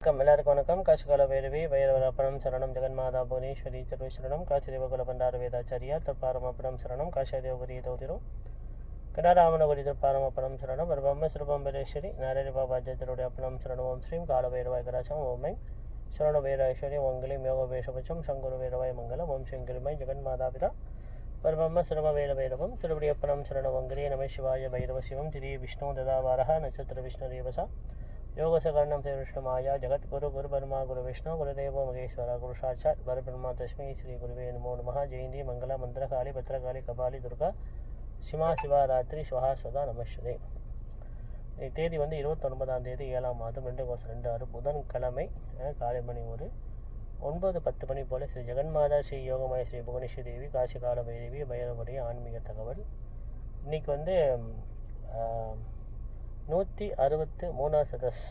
எல்லாருக்கும் வணக்கம். காசிகால பைரவி வைரவரப்பணம் சரணம் ஜெகன்மாதா புவனேஸ்வரி சர்வேஸ்வரணம் காசிதேவகுல பண்டார வேதாச்சாரியா தற்பாரமப்பணம் சரணம் காஷாதேவகுரி தௌதிரும் கடாராமணகுரி தற்பாரமப்பணம் சரணம் பிரம்ம சிறுபம்பரேஸ்வரி நாரரி பாபாஜத்தருடைய அப்பணம் சரணம் ஓம் ஸ்ரீம் கால பைரவாய் கராசம் ஓமை சரண வைராஸ்வரி ஓங்கலிம் யோகபேஷபட்சம் சங்குரு வைரவாய் மங்கலம் ஓம் ஸ்ரீங்கிருமை ஜெகன்மாதாபிரா பரபிரம்ம சிரம வேல பைரவம் திருவடியப்பணம் சரண ஓங்கரே நம சிவாய பைரவ சிவம் திரிய விஷ்ணு ததாவாரா நட்சத்திர விஷ்ணு ரேவசா योगसकर्णं श्री विष्णुमाया जगत गुरु गुरु ब्रह्मा गुरु विष्णु गुरुदेव महेश्वर गुरु साक्षात् परब्रह्म तस्मै श्री गुरुवे नमो नमः. जयंती मंगला मंत्रकाली भद्रकाली कपाली दुर्गा சிமா சிவராத்திரி ஸ்வஹா சுதா நமஸ்வரே. தேதி 29ஆம் தேதி 7ஆம் மாதம் 2026 புதன்கிழமை காலை மணி 9:10 மணி போல் ஸ்ரீ ஜெகன்மாதா ஸ்ரீ யோகமாய ஸ்ரீ புவனேஸ்வரி தேவி காசிகால பைரவி பைரவருடைய ஆன்மீக தகவல். இன்றைக்கி 163 சதஸ்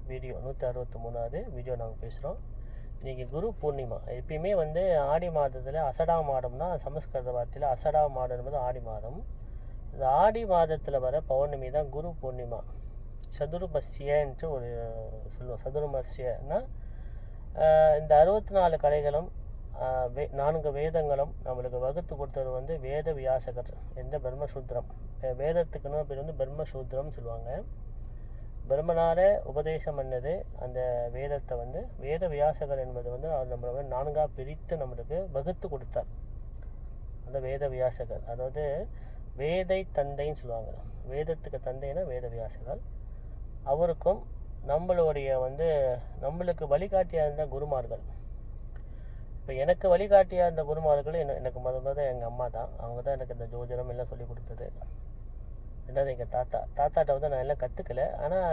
வீடியோ 163வது வீடியோ நாங்கள் பேசுகிறோம். இன்றைக்கி குரு பூர்ணிமா. எப்பயுமே ஆடி மாதத்தில் அசடா மாதம்னா சமஸ்கிருத வார்த்தையில் அசடா மாதம் என்பது ஆடி மாதம். இந்த ஆடி மாதத்தில் வர பௌர்ணமி தான் குரு பூர்ணிமா. சதுர்மஸ்யன்ட்டு ஒரு சொல்லுவோம். சதுர்மஸ்யன்னா இந்த 64 கலைகளும் 4 வேதங்களும் நம்மளுக்கு வகுத்து கொடுத்தது வேத வியாசகர் என்ற பிரம்மசூத்திரம். வேதத்துக்குன்னு பேர் பிரம்மசூத்திரம்னு சொல்லுவாங்க. பிரம்மனார உபதேசம் பண்ணது அந்த வேதத்தை வேத வியாசகர் என்பது அவர் நம்மளை 4ஆக பிரித்து நம்மளுக்கு வகுத்து கொடுத்தார். அந்த வேத வியாசகர், அதாவது வேதை தந்தைன்னு சொல்லுவாங்க. வேதத்துக்கு தந்தைன்னா வேத வியாசகர். அவருக்கும் நம்மளுடைய நம்மளுக்கு வழிகாட்டியாக இருந்த குருமார்கள். இப்போ எனக்கு வழிகாட்டியாக இருந்த குருமார்கள் எனக்கு முதல் எங்கள் அம்மா தான். அவங்க தான் எனக்கு இந்த ஜோதிடம் எல்லாம் சொல்லி கொடுத்தது. ரெண்டாவது எங்கள் தாத்தாட்ட நான் எல்லாம் கற்றுக்கல. ஆனால்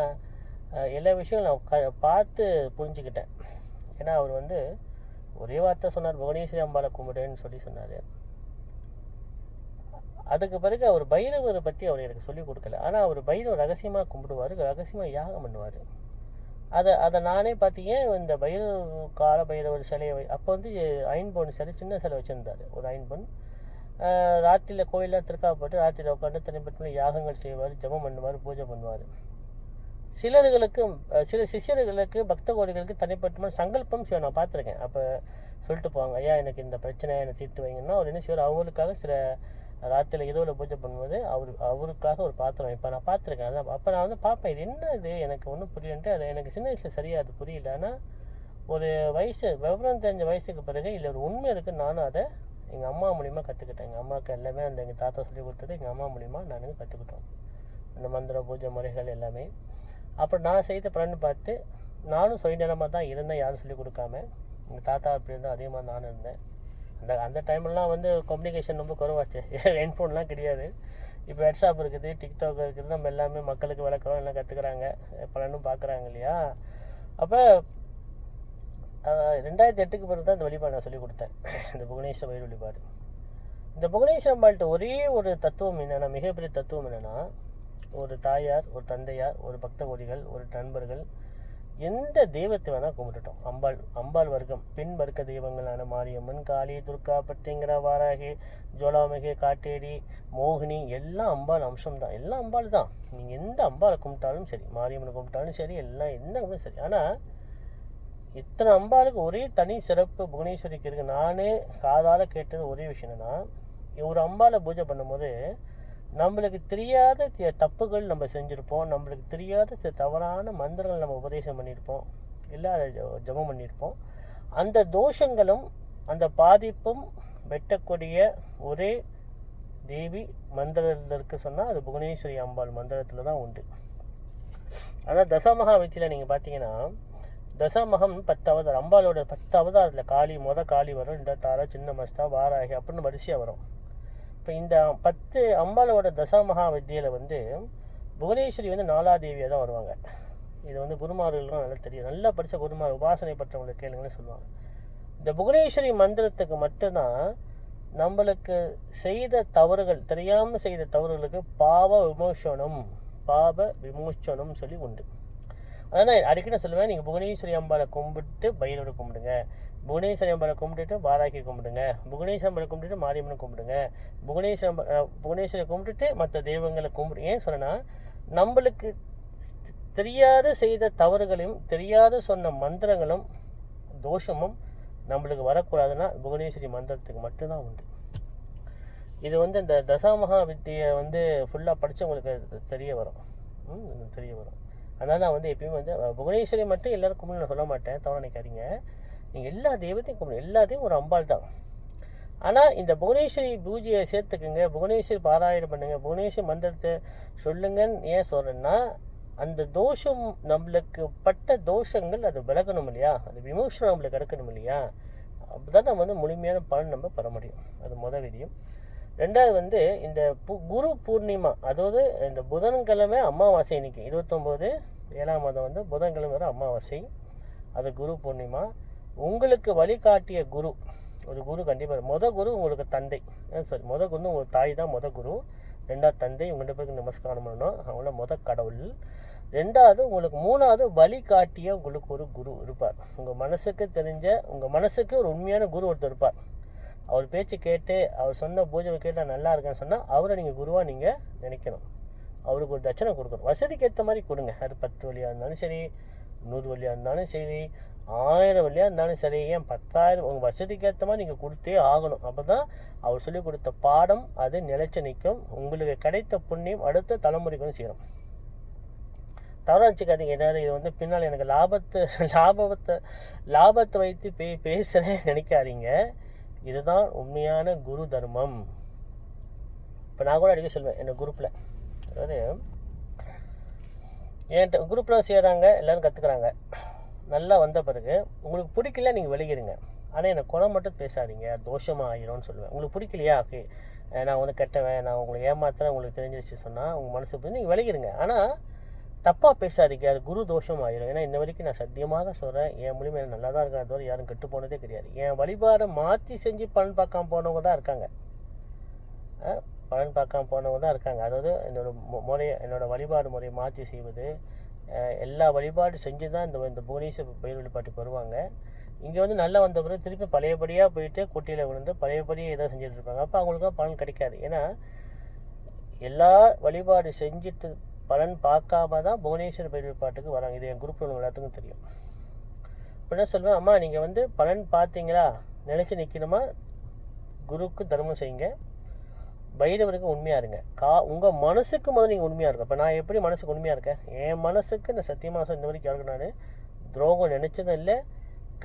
எல்லா விஷயம் நான் பார்த்து புரிஞ்சுக்கிட்டேன். ஏன்னா அவர் ஒரே வார்த்தை சொன்னார், புவனேஸ்வரி அம்பாளை கும்பிடுன்னு சொன்னார். அதுக்கு பிறகு அவர் பைரவரை பற்றி அவர் எனக்கு சொல்லிக் கொடுக்கல. ஆனால் அவர் பைரவர் ரகசியமாக கும்பிடுவார், ரகசியமாக யாகம் பண்ணுவார். அதை நானே பார்த்தீங்க. இந்த கால பைரவர் சிலையை அப்போ ஐன்பொன் சிலை, சின்ன சிலை வச்சுருந்தார். ஒரு ஐன்பொன் ராத்திரியில் கோயிலில் திருக்காப்பட்டு ராத்திரியில் உட்காந்து தனிப்பட்ட யாகங்கள் செய்வார், ஜபம் பண்ணுவார், பூஜை பண்ணுவார். சிலர்களுக்கு சில சிஷியர்களுக்கு பக்த கோடிகளுக்கு தனிப்பட்ட சங்கல்பம் செய்வோம். நான் பார்த்துருக்கேன். அப்போ சொல்லிட்டு போவாங்க, ஐயா எனக்கு இந்த பிரச்சனையை என்னை தீர்த்து வைங்கன்னா அவர் என்ன செய்வார், அவங்களுக்காக சில ராத்திரியில் இரவில் பூஜை பண்ணும்போது அவருக்காக ஒரு பாத்திரம் இப்போ நான் பார்த்துருக்கேன். அதான் அப்போ நான் பார்ப்பேன், இது என்ன இது எனக்கு ஒன்றும் புரியலன்ட்டு. அது எனக்கு சின்ன வயசில் சரியாக அது புரியல. ஆனால் ஒரு விவரம் தெரிஞ்ச வயசுக்கு பிறகு இல்லை ஒரு உண்மை இருக்குது. நானும் அதை எங்கள் அம்மா மூலிமா கற்றுக்கிட்டேன். எங்கள் அம்மாவுக்கு எல்லாமே எங்கள் தாத்தா சொல்லி கொடுத்தது எங்கள் அம்மா மூலிமா நானுங்க கற்றுக்கிட்டோம். அந்த மந்திர பூஜை முறைகள் எல்லாமே. அப்புறம் நான் செய்த பலன் பார்த்து நானும் சுயநலமாக தான் இருந்தேன், யாரும் சொல்லிக் கொடுக்காம. எங்கள் தாத்தா அப்படி இருந்தால் அதே மாதிரி நானும் இருந்தேன். அந்த டைம்லாம் கம்யூனிகேஷன் ரொம்ப குறைவாச்சு. ஹெட்ஃபோன்லாம் கிடையாது. இப்போ வாட்ஸ்அப் இருக்குது, டிக்டாக் இருக்குது. நம்ம எல்லாமே மக்களுக்கு விளக்குறோம், எல்லாம் கற்றுக்குறாங்க, பலனும் பார்க்குறாங்க இல்லையா. அப்போ 2008க்கு பிறகு தான் இந்த வழிபாடு நான் சொல்லிக் கொடுத்தேன். இந்த புவனேஸ்வர வழி வழிபாடு. இந்த புவனேஸ்வர அம்பாள்கிட்ட ஒரே ஒரு தத்துவம் என்னென்னா, மிகப்பெரிய தத்துவம் என்னென்னா, ஒரு தாயார், ஒரு தந்தையார், ஒரு பக்த கோடிகள், ஒரு நண்பர்கள், எந்த தெய்வத்தை வேணால் கும்பிட்டுட்டோம். அம்பாள் வர்க்கம், பெண் வர்க்க தெய்வங்களான மாரியம்மன், காளி, துர்கா, பட்டிங்கிற, வாராகி, ஜோலாமிகை, காட்டேரி, மோகினி எல்லாம் அம்பாள் அம்சம் தான். எல்லாம் அம்பாள் தான். நீங்கள் எந்த அம்பாளை கும்பிட்டாலும் சரி, மாரியம்மனை கும்பிட்டாலும் சரி, எல்லாம் என்ன கும்பிட்டாலும் சரி. ஆனால் இத்தனை அம்பாளுக்கு ஒரே தனி சிறப்பு புவனேஸ்வரிக்கு இருக்குது. நானே காதால் கேட்டது ஒரே விஷயம் என்னென்னா, ஒரு அம்பாளை பூஜை பண்ணும்போது நம்மளுக்கு தெரியாத தப்புகள் நம்ம செஞ்சுருப்போம், நம்மளுக்கு தெரியாத தவறான மந்திரங்கள் நம்ம உபதேசம் பண்ணியிருப்போம், இல்லை அதை ஜபம் பண்ணியிருப்போம். அந்த தோஷங்களும் அந்த பாதிப்பும் வெட்டக்கூடிய ஒரே தேவி மந்திரத்தில் இருக்க சொன்னால் அது புவனேஸ்வரி அம்பாள் மந்திரத்தில் தான் உண்டு. அதான் தசமகாவித்தியில் நீங்கள் பார்த்தீங்கன்னா, தசமகம் 10 அவதாரம். அம்பாலோட 10 அவதாரத்தில் காளி வரும், 2 சின்ன மஸ்தா, வாராகி அப்படின்னு வரிசையாக வரும். இப்போ இந்த 10 அம்பாலோட தசமகா வித்தியில் புவனேஸ்வரி 4ஆம் தேவியாக தான் வருவாங்க. இது குருமார்களுக்கும் நல்லா தெரியும். நல்லா படித்த குருமார், உபாசனை பற்றவங்களுக்கு கேளுங்கன்னு சொல்லுவாங்க. இந்த புவனேஸ்வரி மந்திரத்துக்கு மட்டும்தான் நம்மளுக்கு செய்த தவறுகள், தெரியாமல் செய்த தவறுகளுக்கு பாவ விமோசனம் சொல்லி உண்டு. அதான் நான் அடிக்கடி சொல்லுவேன், நீங்கள் புவனேஸ்வரி அம்பாளை கும்பிட்டு பைரவரை கும்பிடுங்க, புவனேஸ்வரி அம்பாளை கும்பிட்டுட்டு வாராகி கும்பிடுங்க, புவனேஸ்வரி அம்பாளை கும்பிட்டுட்டு மாரியம்மனை கும்பிடுங்க, புவனேஸ்வரி கும்பிட்டுட்டு மற்ற தெய்வங்களை கும்பிடு. ஏன் சொன்னால் நம்மளுக்கு தெரியாத செய்த தவறுகளையும் தெரியாத சொன்ன மந்திரங்களும் தோஷமும் நம்மளுக்கு வரக்கூடாதுன்னா புவனேஸ்வரி மந்திரத்துக்கு மட்டும்தான் உண்டு. இது வந்து இந்த தசாமகா வித்தியை வந்து ஃபுல்லாக படித்தவங்களுக்கு தெரிய வரும். தெரிய வரும். அதனால் நான் வந்து எப்பயுமே வந்து புவனேஸ்வரி மட்டும் எல்லோரும் கும்பிடு நான் சொல்ல மாட்டேன், தவறு நினைக்காதீங்க. நீங்கள் எல்லா தெய்வத்தையும் கும்பிடு, எல்லாத்தையும் ஒரு அம்பாள் தான். ஆனால் இந்த புவனேஸ்வரி பூஜையை சேர்த்துக்குங்க, புவனேஸ்வரி பாராயணம் பண்ணுங்கள், புவனேஸ்வரி மந்திரத்தை சொல்லுங்கன்னு ஏன் சொல்கிறேன்னா, அந்த தோஷம் நம்மளுக்கு பட்ட தோஷங்கள் அது விலகணும் இல்லையா, அது விமோசனம் நம்மளுக்கு எடுக்கணும் இல்லையா, அப்போ தான் நம்ம வந்து முழுமையான பலன் நம்ம பெற முடியும். அது முதல் விதியும். ரெண்டாவது வந்து இந்த குரு பூர்ணிமா, அதாவது இந்த புதன்கிழமை அமாவாசை, இன்னைக்கு 29 7ஆம் மாதம் வந்து புதன்கிழமை வர அமாவாசை, அது குரு பூர்ணிமா. உங்களுக்கு வழிகாட்டிய குரு, ஒரு குரு கண்டிப்பாக, குரு உங்களுக்கு தந்தை, குரு உங்களுக்கு தாய் தான் குரு. ரெண்டாவது தந்தை, உங்கள் 2 பேருக்கு நமஸ்காரம் பண்ணணும், அவங்கள கடவுள். ரெண்டாவது உங்களுக்கு 3வது வழிகாட்டிய உங்களுக்கு ஒரு குரு இருப்பார். உங்கள் மனசுக்கு தெரிஞ்ச, உங்கள் மனசுக்கு ஒரு உண்மையான குரு ஒருத்தர் இருப்பார். அவர் பேச்சு கேட்டு, அவர் சொன்ன பூஜை கேட்டு நான் நல்லா இருக்கேன்னு சொன்னால் அவரை நீங்கள் குருவாக நீங்கள் நினைக்கணும். அவருக்கு ஒரு தட்சணை கொடுக்கணும், வசதிக்கு ஏற்ற மாதிரி கொடுங்க. அது 10 வழியாக இருந்தாலும் சரி, 100 வழியாக இருந்தாலும் சரி, 1000 வழியாக இருந்தாலும் சரி, ஏன் 10,000, உங்கள் வசதிக்கு ஏற்ற மாதிரி நீங்கள் கொடுத்தே ஆகணும். அப்போ தான் அவர் சொல்லிக் கொடுத்த பாடம் அது நிலைச்சு நிற்கும். உங்களுக்கு கிடைத்த புண்ணியம் அடுத்த தலைமுறைக்கு வந்து சேரும். தவறாக வச்சுக்காதீங்க. ஏதாவது இது வந்து பின்னால் எனக்கு லாபத்தை வைத்து பேசுகிறேன் நினைக்காதீங்க. இதுதான் உண்மையான குரு தர்மம். இப்போ நான் கூட அடிக்க சொல்வேன் என் குரூப்பில், அதாவது என்கிட்ட குரூப்பில் செய்கிறாங்க, எல்லோரும் கற்றுக்குறாங்க. நல்லா வந்த பிறகு உங்களுக்கு பிடிக்கல நீங்கள் வெளியிருங்க, ஆனால் எனக்கு குணம் மட்டும் பேசாதீங்க, தோஷமாக ஆகிரும்னு சொல்லுவேன். உங்களுக்கு பிடிக்கலையா, ஓகே நான் வந்து கெட்டவன், நான் உங்களுக்கு ஏமாத்துறேன் உங்களுக்கு தெரிஞ்சிருச்சு சொன்னால் உங்கள் மனசு போய் நீங்கள் வெளியிருங்க, ஆனால் தப்பாக பேசாதீங்க, அது குரு தோஷம் ஆகிடும். ஏன்னா இன்ன வரைக்கும் நான் சத்தியமாக சொல்கிறேன், என் மூலியமாக எனக்கு நல்லா தான் இருக்கிற தவிர யாரும் கெட்டு போனதே கிடையாது. என் வழிபாடை மாற்றி செஞ்சு பலன் பார்க்காம போனவங்க தான் இருக்காங்க, பலன் பார்க்காம போனவங்க தான் இருக்காங்க. அதாவது என்னோடய வழிபாடு முறையை மாற்றி செய்வது, எல்லா வழிபாடு செஞ்சு தான் இந்த புவனேஸ்வர் பயிர் வழிபாட்டுக்கு வருவாங்க. இங்கே வந்து நல்லா வந்த பிறகு திருப்பி பழையபடியாக போயிட்டு குட்டியில் விழுந்து பழையபடியாக எதாவது செஞ்சுட்டு இருப்பாங்க. அப்போ அவங்களுக்கும் பலன் கிடைக்காது. ஏன்னா எல்லா வழிபாடு செஞ்சுட்டு பலன் பார்க்காம தான் புவனேஸ்வர் பயிர் வழிபாட்டுக்கு வராங்க. இது என் குரூப்பில் உள்ள எல்லாத்துக்கும் தெரியும். இப்போ என்ன சொல்லுவேன், அம்மா நீங்கள் வந்து பலன் பார்த்தீங்களா, நினச்சி நிற்கணுமா, குருக்கு தர்மம் செய்யுங்க, பைரவருக்கு உண்மையாக இருங்க. உங்கள் மனசுக்கு முதல்ல நீங்கள் உண்மையாக இருக்கும். இப்போ நான் எப்படி மனசுக்கு உண்மையாக இருக்கேன், என் மனசுக்கு நான் சத்தியமாக இந்த வரைக்கும் யாருக்கு நான் துரோகம் நினச்சதும் இல்லை,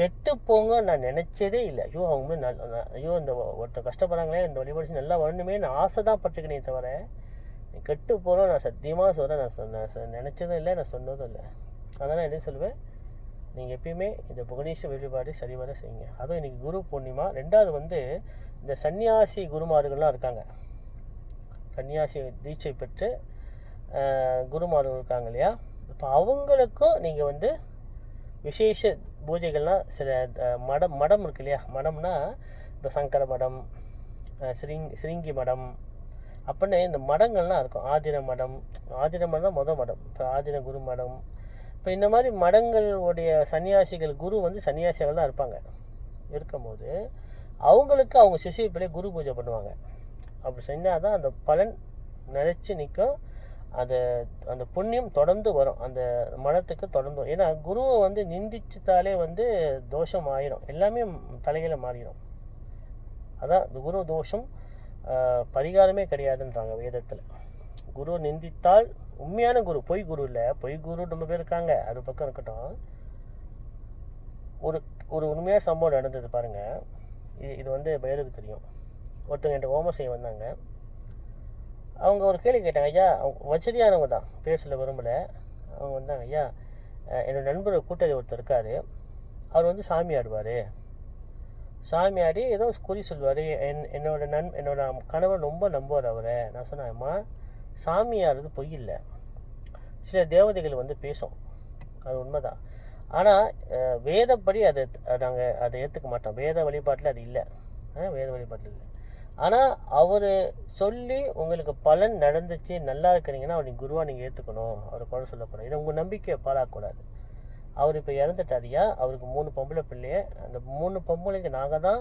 கெட்டு போங்க நான் நினச்சதே இல்லை. ஐயோ அவங்க ஐயோ இந்த ஒருத்தர் கஷ்டப்படுறாங்களே, இந்த வழிபாடு நல்லா வரணுமே நான் ஆசை தான் பட்டுக்கினே தவிர கெட்டு போகிறோம் நான் சத்தியமாக சொல்கிறேன், நான் நினச்சதும் இல்லை, நான் சொன்னதும் இல்லை. அதனால் என்ன சொல்லுவேன், நீங்கள் எப்பயுமே இந்த புவனேஸ்வர் வழிபாடு சரிவர செய்யுங்க. அதுவும் இன்றைக்கி குரு பூர்ணிமா. ரெண்டாவது வந்து இந்த சன்னியாசி குருமார்கள்லாம் இருக்காங்க, சன்னியாசி தீட்சை பெற்று குருமார்கள் இருக்காங்க இல்லையா, இப்போ அவங்களுக்கும் நீங்கள் வந்து விசேஷ பூஜைகள்லாம் சில மடம் இருக்கு இல்லையா, மடம்னா இப்போ சங்கர மடம், சிருங்கி மடம் அப்படின்னு இந்த மடங்கள்லாம் இருக்கும். ஆதின மடம் தான் மடம், இப்போ ஆதின குரு மடம். இப்போ இந்த மாதிரி மடங்களுடைய சன்னியாசிகள், குரு வந்து சன்னியாசிகள் தான் இருப்பாங்க. இருக்கும்போது அவங்களுக்கு அவங்க சிஷியப்பிள்ளை குரு பூஜை பண்ணுவாங்க. அப்படி செஞ்சால் தான் அந்த பலன் நிலைச்சி நிற்கும், அந்த புண்ணியம் தொடர்ந்து வரும், அந்த மடத்துக்கு தொடர்ந்து வரும். ஏன்னா குருவை வந்து நிந்திச்சுட்டாலே வந்து தோஷம் ஆயிரும், எல்லாமே தலைகளை மாறிடும். அதான் இந்த குரு தோஷம் பரிகாரமே கிடையாதுன்றாங்க வேதத்தில். குரு நிந்தித்தால், உண்மையான குரு, பொய் குரு இல்லை, பொய் குரு ரொம்ப பேர் இருக்காங்க, அது பக்கம் இருக்கட்டும். ஒரு உண்மையான சம்பவம் நடந்தது பாருங்கள். இது வந்து பைரவுக்கு தெரியும். ஒருத்தவங்க என்கிட்ட ஹோமம் செய்ய வந்தாங்க. அவங்க ஒரு கேள்வி கேட்டாங்க. ஐயா, அவங்க வசதியானவங்க தான், பேர் சொல்ல விரும்பலை. அவங்க வந்தாங்க, ஐயா என்னோடய நண்பர் கூட்டாளி ஒருத்தர் இருக்கார், அவர் வந்து சாமி ஆடுவார், சாமி ஆடி ஏதோ குறி சொல்லுவார், என்னோட கணவன் ரொம்ப நம்புவார் அவரை. நான் சொன்னேன்மா, சாமி ஆடுறது பொய் இல்லை, சில தேவதைகள் வந்து பேசும், அது உண்மைதான். ஆனால் வேதப்படி நாங்கள் அதை ஏற்றுக்க மாட்டோம், வேத வழிபாட்டில் அது இல்லை, வேத வழிபாட்டில் இல்லை. ஆனால் அவர் சொல்லி உங்களுக்கு பலன் நடந்துச்சு, நல்லா இருக்கிறீங்கன்னா அவர் குருவாக நீங்கள் ஏற்றுக்கணும், அவரை குறை சொல்லக்கூடாது, இதை உங்கள் நம்பிக்கையை பாழாக்கக்கூடாது. அவர் இப்போ இறந்துட்டாரியா, அவருக்கு 3 பொம்பளை பிள்ளைய, அந்த 3 பொம்பளைக்கு நாங்கள் தான்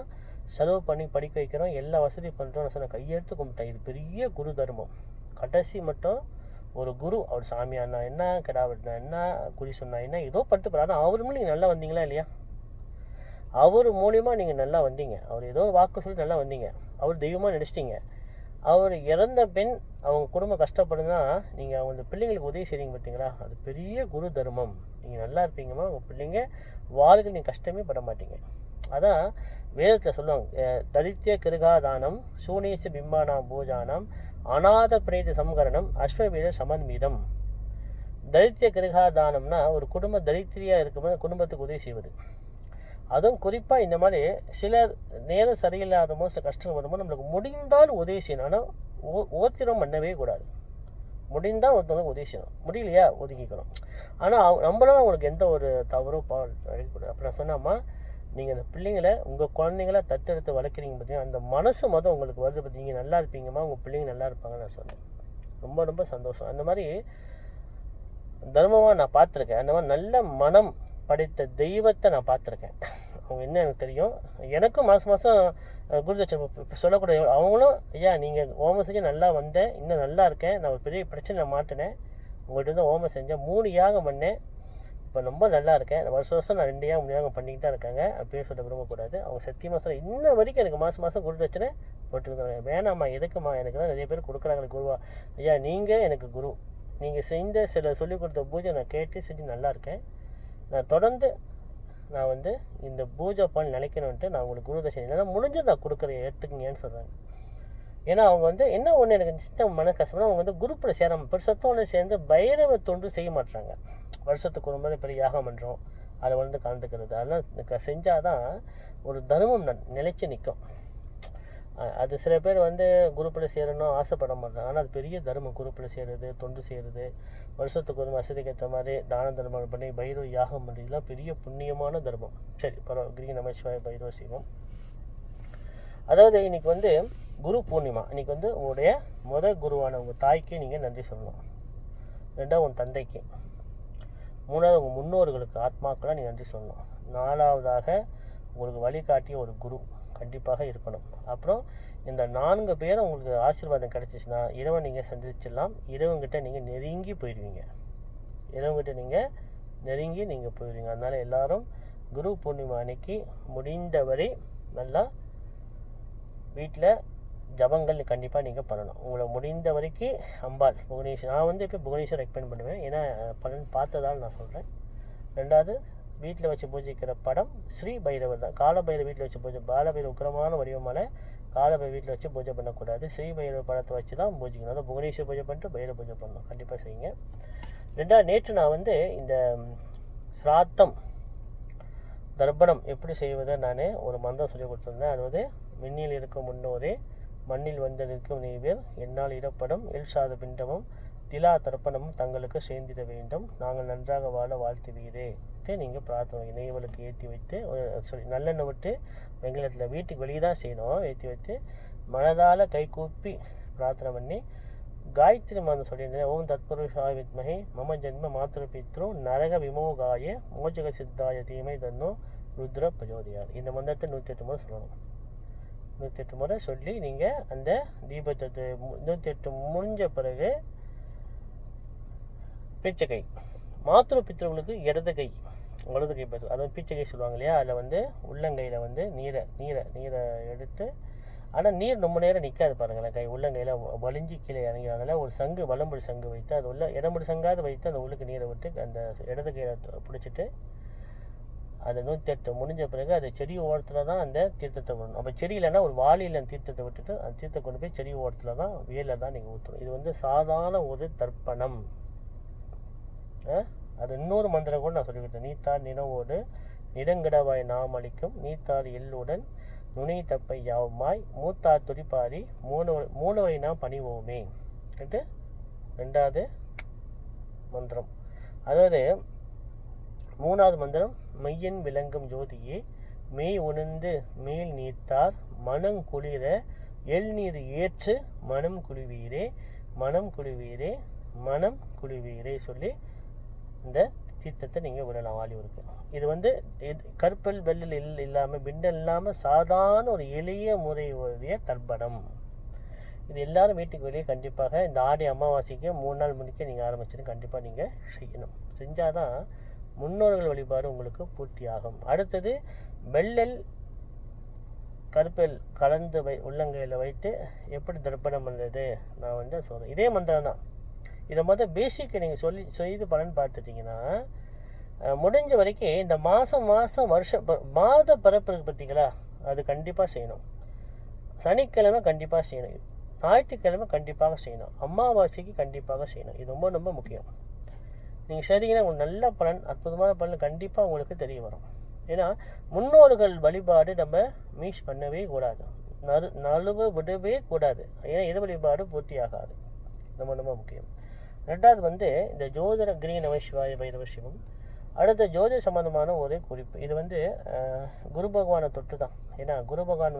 செலவு பண்ணி படிக்க வைக்கிறோம், எல்லா வசதி பண்ணுறோம். நான் சொன்ன கையெழுத்து கும்பிட்டேன். இது பெரிய குரு தர்மம். கடைசி மட்டும் ஒரு குரு அவர் சாமியானா என்ன, கிடா வெட்டினா என்ன, குறி சொன்னா என்ன, ஏதோ பண்ணிட்டு போகிறார். ஆனால் அவர் மூலம் நீங்கள் நல்லா வந்தீங்களா இல்லையா? அவர் மூலியமாக நீங்கள் நல்லா வந்தீங்க. அவர் ஏதோ வாக்கு சொல்லி நல்லா வந்தீங்க. அவர் தெய்வமாக நினச்சிட்டிங்க. அவர் இறந்த பெண் அவங்க குடும்பம் கஷ்டப்படுதுன்னா நீங்கள் அவங்க பிள்ளைங்களுக்கு உதவி செய்கிறீங்க பார்த்தீங்களா? அது பெரிய குரு தர்மம். நீங்கள் நல்லா இருப்பீங்கம்மா, உங்கள் பிள்ளைங்க வாழ்க்கை நீங்கள் கஷ்டமே பட மாட்டீங்க. அதான் வேதத்தில் சொல்லுவாங்க, தரித்திய கிருகாதானம் சூனேச பிம்பானாம் பூஜானம் அநாத பிரேத சம்கரணம் அஸ்வபீத சமன்மீதம். தரித்திய கிருகாதானம்னா ஒரு குடும்ப தரித்திரியாக இருக்கும்போது குடும்பத்துக்கு உதவி செய்வது. அதுவும் குறிப்பாக இந்த மாதிரி சிலர் நேரம் சரியில்லாத போது கஷ்டம் வரும்போது நம்மளுக்கு முடிந்தால் உதவி செய்யணும். ஆனால் ஓத்திரம் பண்ணவே கூடாது. முடிந்தால் ஒருத்தவங்களுக்கு உதவி செய்யணும், முடியலையா ஒதுக்கிக்கணும். ஆனால் நம்மளால அவங்களுக்கு எந்த ஒரு தவறும் அழைக்கக்கூடாது. அப்போ நான் சொன்னாம்மா, நீங்கள் அந்த பிள்ளைங்களை உங்கள் குழந்தைங்கள தத்தெடுத்து வளர்க்குறீங்க பார்த்தீங்கன்னா அந்த மனசு மொதல் உங்களுக்கு வருது பற்றி நீங்கள் நல்லா இருப்பீங்கம்மா, உங்கள் பிள்ளைங்க நல்லா இருப்பாங்கன்னு நான் சொன்னேன். ரொம்ப ரொம்ப சந்தோஷம். அந்த மாதிரி தர்மமாக நான் பார்த்துருக்கேன். அந்த மாதிரி நல்ல மனம் படைத்த தெய்வத்தை நான் பார்த்துருக்கேன். அவங்க என்ன எனக்கு தெரியும். எனக்கும் மாதம் குருதட்சணை சொல்லக்கூடாது. அவங்களும் ஐயா நீங்கள் ஓமம் செஞ்சு நல்லா வந்தேன், இன்னும் நல்லா இருக்கேன், நான் ஒரு பெரிய பிரச்சனை மாட்டினேன், உங்கள்கிட்ட வந்து ஓமம் செஞ்சேன், 3 யாகம் பண்ணேன், இப்போ ரொம்ப நல்லா இருக்கேன், வருஷம் நான் 2 யாகம் 3 யாகம் பண்ணிக்கிட்டு தான் இருக்காங்க. அப்படியே சொல்ல விரும்பக்கூடாது. அவங்க சத்தியமாக சொல்ல இன்ன வரைக்கும் எனக்கு மாதம் குருதட்சணை போட்டுருக்காங்க. வேணாம்மா, எதுக்குமா, எனக்கு தான் நிறைய பேர் கொடுக்குறாங்க குருவா. ஐயா நீங்கள் எனக்கு குரு, நீங்கள் செஞ்ச சில சொல்லிக் கொடுத்த பூஜை நான் கேட்டு செஞ்சு நல்லா இருக்கேன். நான் தொடர்ந்து நான் வந்து இந்த பூஜை பண்ணி நினைக்கணுன்ட்டு நான் உங்களுக்கு குருதட்சணை இல்லைன்னா முடிஞ்சு நான் கொடுக்குறேன், எடுத்துக்கிங்கன்னு சொல்கிறாங்க. ஏன்னா அவங்க வந்து என்ன ஒன்று எனக்கு சித்தம் மன கஷ்டம்னா அவங்க வந்து குரூப்பில் சேராமல் பெருசத்தோடு சேர்ந்து பைரவ தொண்டு செய்ய மாட்டாங்க. வருஷத்துக்கு ஒரு முறை பெரிய யாகம் பண்ணுறோம், அதை வந்து கலந்துக்கிறது அதெல்லாம் செஞ்சால் தான் ஒரு தர்மம் நிலைச்சி நிற்கும். அது சில பேர் வந்து குரூப்பில் சேரணும் ஆசைப்பட மாட்டாங்க. ஆனால் அது பெரிய தர்மம். குரூப்பில் சேருறது, தொண்டு செய்கிறது, வருஷத்துக்கு ஒரு வசதிக்கு ஏற்ற மாதிரி தான தர்மம் பண்ணி பைரவ யாகம் பண்ணுறதுலாம் பெரிய புண்ணியமான தர்மம். சரி, பரவாயில்ல. கிரி நமச்சிவாய பைரவ சிவம். அதாவது இன்றைக்கி வந்து குரு பூர்ணிமா. இன்றைக்கி வந்து உங்களுடைய குருவான உங்கள் தாய்க்கு நீங்கள் நன்றி சொல்லணும். 2வது உங்கள் தந்தைக்கு, 3வது உங்கள் முன்னோர்களுக்கு ஆத்மாக்கெல்லாம் நீங்கள் நன்றி சொல்லணும். 4வதாக உங்களுக்கு வழிகாட்டிய ஒரு குரு கண்டிப்பாக இருக்கணும். அப்புறம் இந்த 4 பேரும் உங்களுக்கு ஆசீர்வாதம் கிடச்சிச்சின்னா இறைவன் நீங்கள் சந்திச்சிடலாம். இறைவன்கிட்ட நீங்கள் நெருங்கி போயிடுவீங்க. இறைவன்கிட்ட நீங்கள் நெருங்கி நீங்கள் போயிடுவீங்க. அதனால் எல்லோரும் குரு பூர்ணிமா அன்னைக்கு முடிந்தவரை நல்லா வீட்டில் ஜபங்கள் கண்டிப்பாக நீங்கள் பண்ணணும். உங்களை முடிந்த வரைக்கும் அம்பாள் புவனேஸ்வர், நான் வந்து இப்போ புவனேஸ்வர் ரெக்கமெண்ட் பண்ணுவேன், ஏன்னா பலன் பார்த்ததால் நான் சொல்கிறேன். 2வது வீட்டில் வச்சு பூஜிக்கிற படம் ஸ்ரீ பைரவர் தான். காலபைரவர் வீட்டில் வச்சு பூஜை, பாலபைரவர் உக்கிரமான வடிவமான காலபைரவர் வீட்டில் வச்சு பூஜை பண்ணக்கூடாது. ஸ்ரீ பைரவர் படத்தை வச்சு தான் பூஜிக்கணும். அதான் புவனேஸ்வர் பூஜை பண்ணிட்டு பைரவ பூஜை பண்ணணும். கண்டிப்பாக செய்யுங்க. 2வது நேற்று நான் வந்து இந்த ஸ்ராத்தம் தர்ப்பணம் எப்படி செய்வதை நான் ஒரு மந்திரம் சொல்லி கொடுத்துருந்தேன். அதாவது மின்னில் இருக்கும் முன்னோரே, மண்ணில் வந்து நிற்கும் நீவேர், என்னால் இடப்படும் எல்சாத பிண்டமும் திலா தர்ப்பணமும் தங்களுக்கு சேர்ந்திட வேண்டும், நாங்கள் நன்றாக வாழ வாழ்த்துவீரே. நீங்கள் பிரார்த்தனை நெய்வலுக்கு ஏற்றி வைத்து நல்லெண்ணெய் விட்டு வெங்கலத்தில் வீட்டுக்கு வெளியே தான் செய்யணும். ஏற்றி வைத்து மனதால் கை கூப்பி பிரார்த்தனை பண்ணி காயத்ரி மந்திரம் சொல்லியிருந்தேன். ஓம் தத்புருஷாய வித்மஹே மம ஜென்ம மாத்ரு பித்ரு நரக விமோகாய மோஜக சித்தாய தீமை தன்னோ ருத்ர பிரஜோதியாது. இந்த மந்திரத்தை 108 முறை சொல்லணும். 108 முறை சொல்லி நீங்கள் அந்த தீபத்தை 108 முடிஞ்ச பிறகு பிச்சைக்கை மாத்ரு பித்ருவுக்கு இடது கை வலது கை பார்த்து, அதாவது பீச்சை சொல்லுவாங்க இல்லையா, அதில் வந்து உள்ளங்கையில் வந்து நீரை எடுத்து, ஆனால் நீர் ரொம்ப நேரம் நிற்காது பாருங்களேன். கை உள்ளங்கையில் வலிஞ்சி கீழே இறங்கிறதுனால ஒரு சங்கு வலம்புடி சங்கு வைத்து அது உள்ள இடம்புடி சங்காவது வைத்து அந்த உள்ளுக்கு நீரை விட்டு அந்த இடது கையில் பிடிச்சிட்டு அது 108 முடிஞ்ச பிறகு அது செடி ஓரத்தில் தான் அந்த தீர்த்தத்தை விடணும். அப்போ செடி இல்லைன்னா ஒரு வாளியில் அந்த தீர்த்தத்தை விட்டுட்டு அந்த தீர்த்தத்தை கொண்டு போய் செடி ஓரத்தில் தான் வேலில் தான் நீங்கள் ஊற்றணும். இது வந்து சாதாரண ஒரு தர்ப்பணம். அது இன்னொரு மந்திரம் கூட நான் சொல்லி கொடுத்தேன். நீத்தார் நினைவோடு நிறங்கிடவாய் நாம் அளிக்கும் நீத்தார் எல்லுடன் நுனி தப்பை யாவுமாய் மூத்தார் துடிப்பாரி மூணவரை நாம் பணிவோமே கேட்டு 2வது மந்திரம். அதாவது 3வது மந்திரம் மெய்யன் விளங்கும் ஜோதியே மெய் உணர்ந்து மேல் நீத்தார் மனங்குளிர எல்நீர் ஏற்று மனம் குழுவீரே மனம் குழுவீரே சொல்லி இந்த தீர்த்தத்தை நீங்கள் விடலாம் வாலிபருக்கு. இது வந்து கற்பல் வெள்ளல் இல்லாமல் பிண்டல் இல்லாமல் சாதாரண ஒரு எளிய முறையுடைய தர்ப்பணம். இது எல்லாரும் வீட்டுக்கு வெளியே கண்டிப்பாக இந்த ஆடி அமாவாசைக்கு 3 நாள் முன்னிக்க நீங்கள் ஆரம்பிச்சிட்டு கண்டிப்பாக நீங்கள் செய்யணும். செஞ்சால் தான் முன்னோர்கள் வழிபாடு உங்களுக்கு பூர்த்தி ஆகும். அடுத்தது வெள்ளல் கருப்பெல் கலந்து உள்ளங்கையில் வைத்து எப்படி தர்ப்பணம் பண்ணுறது நான் சொல்கிறேன். இதே மந்திரம் தான். இதை பேசிக்கை நீங்கள் செய்து பலன் பார்த்துட்டிங்கன்னா முடிஞ்ச வரைக்கும் இந்த மாதம் மாத பிறப்பு பார்த்தீங்களா, அது கண்டிப்பாக செய்யணும். சனிக்கிழமை கண்டிப்பாக செய்யணும். ஞாயிற்றுக்கிழமை கண்டிப்பாக செய்யணும். அமாவாசைக்கு கண்டிப்பாக செய்யணும். இது ரொம்ப ரொம்ப முக்கியம். நீங்கள் சரிங்கன்னா உங்களுக்கு நல்ல பலன், அற்புதமான பலன் கண்டிப்பாக உங்களுக்கு தெரிய வரும். ஏன்னா முன்னோர்கள் வழிபாடு நம்ம மிஸ் பண்ணவே கூடாது, நழுவ விடவே கூடாது. ஏன்னா இது வழிபாடு பூர்த்தி ஆகாது. ரொம்ப ரொம்ப முக்கியம். ரெண்டாவது இந்த ஜோதிட கிரி நமசிவாய பைரவ சிவம். அடுத்த ஜோதிட சம்பந்தமான ஒரு குறிப்பு. இது குரு பகவானை தொட்டு தான். ஏன்னா குரு பகவான்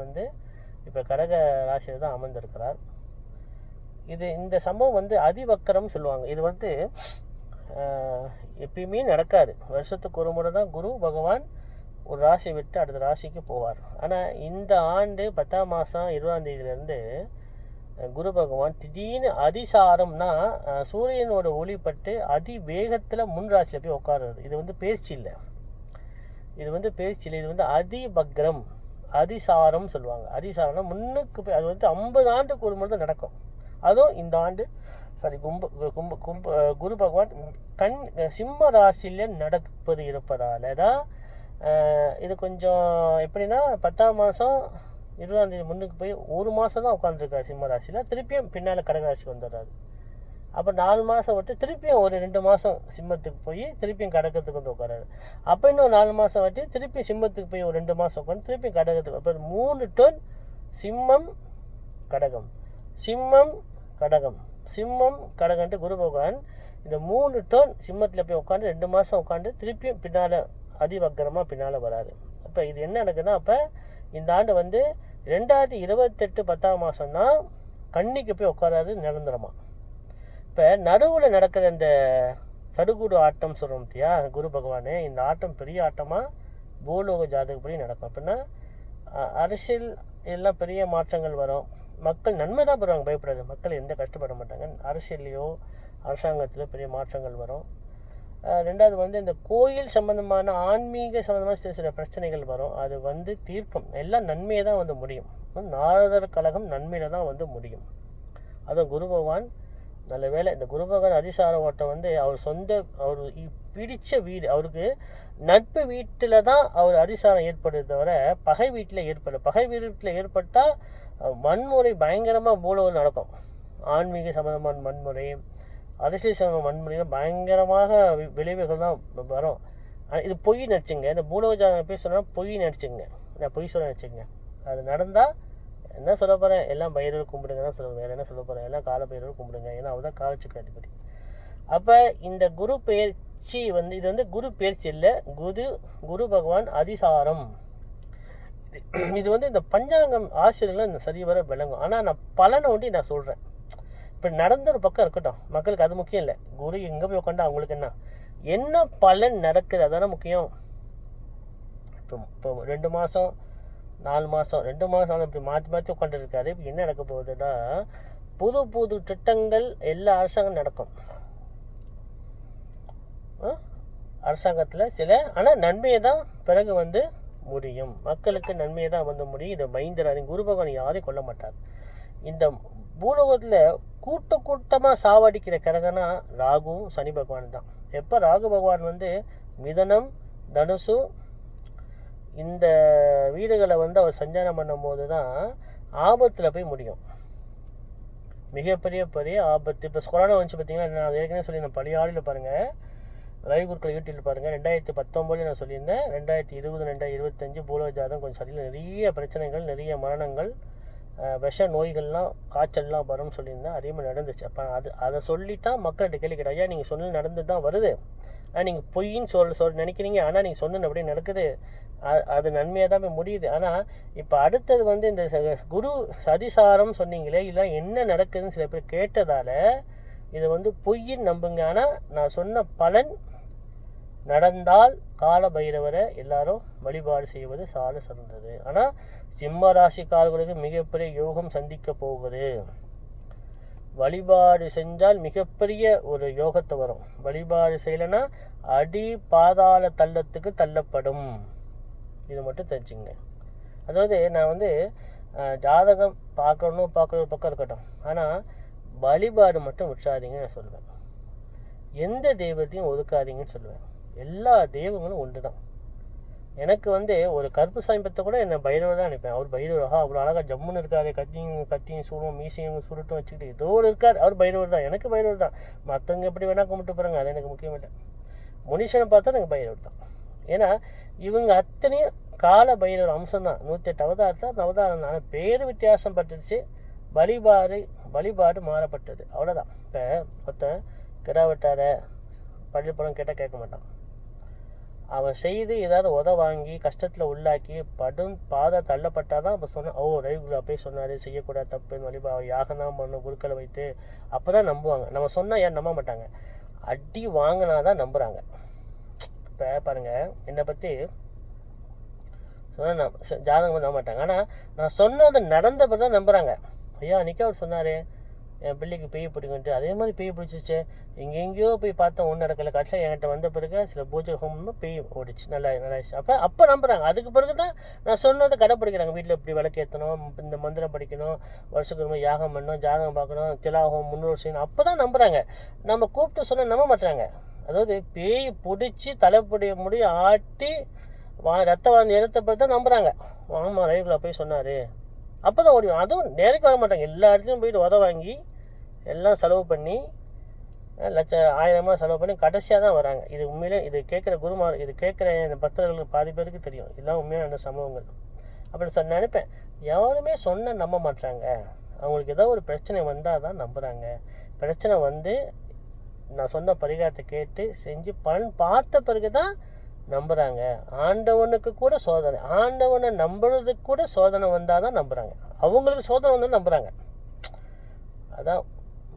இப்போ கடக ராசியில் தான் அமர்ந்திருக்கிறார். இந்த சம்பவம் அதிவக்கரம் சொல்லுவாங்க. இது எப்பயுமே நடக்காது. வருஷத்துக்கு ஒரு முறை தான் குரு பகவான் ஒரு ராசியை விட்டு அடுத்த ராசிக்கு போவார். ஆனால் இந்த ஆண்டு 10ஆம் மாதம் 20ஆம் தேதியிலேருந்து குரு பகவான் திடீர்னு அதிசாரம்னா சூரியனோட ஒளிப்பட்டு அதி வேகத்தில் முன் ராசியில் போய் உட்காருறது. இது பேர்ச்சி இல்லை, பேர்ச்சி இல்லை. இது அதிபக்ரம், அதிசாரம் சொல்லுவாங்க. அதிசாரம்னா முன்னுக்கு போய் அது 50 ஆண்டுக்கு ஒரு முறை தான் நடக்கும். அதுவும் இந்த ஆண்டு குரு பகவான் சிம்ம ராசியில் நடப்பது இருப்பதால் தான் இது கொஞ்சம் எப்படின்னா 10ஆம் மாதம் 20ஆம் தேதி முன்னுக்கு போய் ஒரு மாதம் தான் உட்காந்துருக்காரு சிம்ம ராசியில். திருப்பியும் பின்னால் கடகராசிக்கு வந்துடுறாரு. அப்போ 4 மாதம் விட்டு திருப்பியும் ஒரு 2 மாதம் சிம்மத்துக்கு போய் திருப்பியும் கடகத்துக்கு உட்காராரு. அப்போ இன்னும் 4 மாதம் விட்டு திருப்பியும் சிம்மத்துக்கு போய் ஒரு 2 மாதம் உட்காந்து திருப்பியும் கடகத்துக்கு. அப்போ 3 டர்ன் சிம்மம் கடகம், சிம்மம் கடகம், சிம்மம் கடகன்ட்டு குரு பகவான் இந்த 3 டர்ன் சிம்மத்தில் போய் உட்காந்து 2 மாதம் உட்காந்து திருப்பியும் பின்னால் அதிவக்கரமாக பின்னால் வராது. அப்போ இது என்ன நடக்குதுன்னா, அப்போ இந்த ஆண்டு 2028 10ஆம் மாதம் தான் கன்னிக்கு போய் உட்காராது நிரந்தரமாக. இப்போ நடுவில் நடக்கிற இந்த சடுகுடு ஆட்டம் சொல்கிறோம் பார்த்தியா குரு பகவானே, இந்த ஆட்டம் பெரிய ஆட்டமாக பூலோக ஜாதகப்படி நடக்கும். அப்படின்னா அரசியல் எல்லாம் பெரிய மாற்றங்கள் வரும். மக்கள் நன்மை தான் பெறுவாங்க, பயப்படாது. மக்கள் எந்த கஷ்டப்பட மாட்டாங்க. அரசியல்லையோ அரசாங்கத்திலோ பெரிய மாற்றங்கள் வரும். ரெண்டாவது இந்த கோயில் சம்மந்தமான ஆன்மீக சம்மந்தமான சில பிரச்சனைகள் வரும். அது தீர்க்கும். எல்லாம் நன்மையை தான் முடியும். நாரதர் கழகம் நன்மையில் தான் முடியும். அதுவும் குரு பகவான் நல்ல வேலை. இந்த குரு பகவான் அதிசார ஓட்டம் அவர் பிடிச்ச வீடு, அவருக்கு நட்பு வீட்டில் தான் அவர் அதிசாரம் ஏற்படுது தவிர பகை வீட்டில் ஏற்படும். பகை வீட்டில் ஏற்பட்டால் வன்முறை பயங்கரமாக பூலோகம் நடக்கும். ஆன்மீக சம்மந்தமான வன்முறை, அரசியல் சம்மந்த வன்முறையில் பயங்கரமாக விளைவுகள் தான் வரும். இது பொய் நடிச்சுங்க. இந்த பூலோக ஜாதகம் போய் சொன்னால் பொய் நடிச்சுங்க. நான் பொய் சொல்ல நடிச்சுங்க. அது நடந்தால் என்ன சொல்ல போகிறேன், எல்லாம் பைரவர் கும்பிடுங்க தான் சொல்லுவேன். வேறு என்ன சொல்ல போகிறேன், எல்லாம் கால பைரவர் கும்பிடுங்க. ஏன்னா அவர் தான் காலச்சுக்கு அதிபதி. அப்போ இந்த குரு பயிற்சி இது குரு பயிற்சி இல்லை, குரு பகவான் அதிசாரம். இது இந்த பஞ்சாங்கம் ஆசிரியர்கள் இந்த சரிவர விளங்கும். ஆனால் நான் பலனை நான் சொல்கிறேன். இப்போ நடந்த ஒரு பக்கம் இருக்கட்டும், மக்களுக்கு அது முக்கியம் இல்லை. குரு எங்கே போய் உட்காண்டா அவங்களுக்கு என்ன பலன் நடக்குது அதான முக்கியம். இப்போ 2 மாதம் 4 மாதம் 2 மாதம் இப்படி மாற்றி உட்காந்துருக்காரு. இப்போ என்ன நடக்க போகுதுன்னா, புது திட்டங்கள் எல்லா அரசாங்கம் நடக்கும். அரசாங்கத்தில் சில ஆனால் நன்மையை தான் பிறகு முடியும். மக்களுக்கு நன்மையை தான் முடியும். இதை மைந்தராது. குரு பகவான் யாரையும் கொல்ல மாட்டார். இந்த பூலோகத்தில் கூட்டமாக சாவடிக்கிற கிரகனா ராகுவும் சனி பகவான் தான். எப்போ ராகு பகவான் மிதனம் தனுசு இந்த வீடுகளை அவர் சஞ்சாரம் பண்ணும் போது தான் ஆபத்தில் போய் முடியும். மிகப்பெரிய ஆபத்து. இப்போ கொரோனா வந்துச்சு பார்த்தீங்கன்னா, நான் ஏற்கனவே சொல்லியிருந்தேன். பழைய பாருங்கள், லைவ் குரூப்பில் யூடியூப்பில் பாருங்கள். 2019 நான் சொல்லியிருந்தேன். 2020 2025 பூலோக ஜாதகம் கொஞ்சம் சரியில் நிறைய பிரச்சனைகள், நிறைய மரணங்கள், விஷ நோய்கள்லாம் காய்ச்சல்லாம் வரும்னு சொல்லியிருந்தேன். அதே மாதிரி நடந்துச்சு. அப்போ அதை சொல்லிட்டா மக்கள்கிட்ட கேள்வி கேட்டால், ஐயா நீங்கள் சொன்னது நடந்து தான் வருது, ஆனால் நீங்கள் பொய்ன்னு நினைக்கிறீங்க, ஆனால் நீங்கள் சொன்னது அப்படியே நடக்குது, அது நன்மையாக தான் போய் முடியுது. ஆனால் இப்போ அடுத்தது இந்த குரு அதிசாரம் சொன்னீங்களே, இதெல்லாம் என்ன நடக்குதுன்னு சில பேர் கேட்டதால் இதை பொய்ன்னு நம்புங்க. ஆனால் நான் சொன்ன பலன் நடந்தால் கால பைரவரை எல்லாரும் வழிபாடு செய்வது சால சிறந்தது. ஆனால் சிம்ம ராசிக்காரர்களுக்கு மிகப்பெரிய யோகம் சந்திக்க போகுது. வழிபாடு செஞ்சால் மிகப்பெரிய ஒரு யோகத்தை வரும். வழிபாடு செய்யலைன்னா அடி பாதாள தள்ளத்துக்கு தள்ளப்படும். இது மட்டும் தெரிஞ்சுங்க. அதாவது நான் ஜாதகம் பார்க்கற பக்கம் இருக்கட்டும், ஆனால் வழிபாடு மட்டும் விட்டுறாதீங்கன்னு நான் சொல்லுவேன். எந்த தெய்வத்தையும் ஒதுக்காதீங்கன்னு சொல்லுவேன். எல்லா தெய்வங்களும் ஒன்று தான். எனக்கு ஒரு கருப்பு சாமிப்பத்தை கூட என்னை பைரவர் தான் நினைப்பேன். அவர் பைரவரா, அவ்வளோ அழகாக ஜம்முன்னு இருக்காரு, கத்தியும் சூடும் மீசையும் சுருட்டும் வச்சுக்கிட்டு ஏதோ ஒரு இருக்கார், அவர் பைரவர் தான். எனக்கு பைரவர் தான். மற்றவங்க எப்படி வேணால் கும்பிட்டு போகிறாங்க, அது எனக்கு முக்கியம் இல்லை. முனிஷனை பார்த்தா எனக்கு பைரவர் தான். ஏன்னா இவங்க அத்தனையும் கால பைரவர் அம்சம் தான். 108 அவதாரத்தில் அவதாரம் தான். ஆனால் பேர் வித்தியாசம் பட்டுச்சு, வழிபாடு மாறப்பட்டது, அவ்வளோதான். இப்போ ஒருத்தன் கிடா வெட்டார பள்ளிப்படம் கேட்டால் கேட்க மாட்டான். அவன் செய்து ஏதாவது வாங்கி கஷ்டத்தில் உள்ளாக்கி பாதை தள்ளப்பட்டால் தான் அப்போ சொன்னான், ரவிகுரு அப்பயே சொன்னார் செய்யக்கூடாது தப்புன்னு, யாகம் தான் பண்ணணும் குருக்களை வைத்து, அப்போ தான் நம்புவாங்க. நம்ம சொன்னால் ஏன் நம்ப மாட்டாங்க? அடி வாங்கினா தான் நம்புகிறாங்க. இப்போ பாருங்கள், என்னை பற்றி சொன்னால் ஜாதகம் நம்ப மாட்டாங்க. ஆனால் நான் சொன்னது நடந்த பிறகு தான் நம்புகிறாங்க. ஐயா அன்றைக்கி அவர் சொன்னார் என் பிள்ளைக்கு பேய் பிடிக்குன்ட்டு, அதே மாதிரி பேய் பிடிச்சிச்சு. எங்கெங்கேயோ போய் பார்த்தோம், ஒன்றும் நடக்கலை. கடைசியில் என்கிட்ட வந்த பிறகு சில பூஜை ஹோமமும் பேய் ஓடிச்சு, நல்லா அப்போ நம்புகிறாங்க. அதுக்கு பிறகு தான் நான் சொன்னதை கடைப்பிடிக்கிறாங்க. வீட்டில் இப்படி விளக்கேற்றணும், இந்த மந்திரம் படிக்கணும், வருஷத்துக்கு ரொம்ப யாகம் பண்ணணும், ஜாதகம் பார்க்கணும், திலாகம் 300 செய்யணும், அப்போ தான் நம்புகிறாங்க. நம்ம கூப்பிட்டு சொன்னால் நம்ப மாட்டாங்க. அதாவது பேய் பிடிச்சி தலைப்படிய முடிய ஆட்டி ரத்த வாந்தி எடுத்த பிறகு தான் நம்புகிறாங்க. ஆமாம் ரவிகுலா போய் சொன்னார், அப்போ தான் ஓடிடும். அதுவும் நேருக்கு வர மாட்டாங்க. எல்லா இடத்துலையும் போயிட்டு வாங்கி எல்லாம் செலவு பண்ணி ஆயிரமாக செலவு பண்ணி கடைசியாக தான் வராங்க. இது உண்மையிலே இது கேட்குற குருமார், இது கேட்குற பக்தர்களுக்கு பாதி பேருக்கு தெரியும். இதெல்லாம் உண்மையான சம்பவங்கள். அப்படி நினைப்பேன். யாருமே சொன்ன நம்ப மாட்டாங்க. அவங்களுக்கு ஏதோ ஒரு பிரச்சனை வந்தால் தான் நம்புகிறாங்க. பிரச்சனை நான் சொன்ன பரிகாரத்தை கேட்டு செஞ்சு பார்த்த பிறகு தான் நம்புகிறாங்க. ஆண்டவனுக்கு கூட சோதனை, ஆண்டவனை நம்புறதுக்கு கூட சோதனை வந்தால் தான் நம்புகிறாங்க. அவங்களுக்கு சோதனை வந்தால் நம்புகிறாங்க. அதான்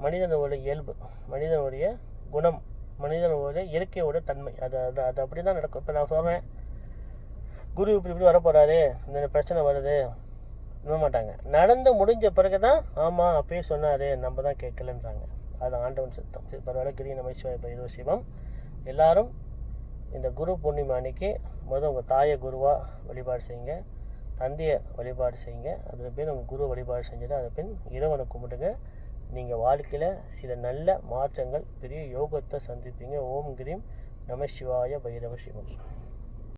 மனிதனுடைய இயல்பு, மனிதனுடைய குணம், மனிதனுடைய இயற்கையோட தன்மை. அது அப்படி தான் நடக்கும். இப்போ நான் சொல்கிறேன், குரு இப்படி வரப்போகிறாரு, இந்த பிரச்சனை வருது, நம்ப மாட்டாங்க. நடந்து முடிஞ்ச பிறகு தான் ஆமாம் அப்பயே சொன்னார், நம்ம தான் கேட்கலன்றாங்க. அது ஆண்டவன் சித்தம். சரி, பரவாயில்ல. கிரி நமச்சிவாய பைரவ சிவம். எல்லாரும் இந்த குரு பூர்ணிமை அன்னைக்கு உங்கள் தாயை குருவாக வழிபாடு செய்யுங்க, தந்தையை வழிபாடு செய்யுங்க. அதில் பின் உங்கள் குரு வழிபாடு செஞ்சுட்டு அதை பின் இறைவனை கும்பிட்டுங்க. நீங்கள் வாழ்க்கையில் சில நல்ல மாற்றங்கள், பெரிய யோகத்தை சந்திப்பீங்க. ஓம் கிரீம் நமசிவாய பைரவ சிவம்.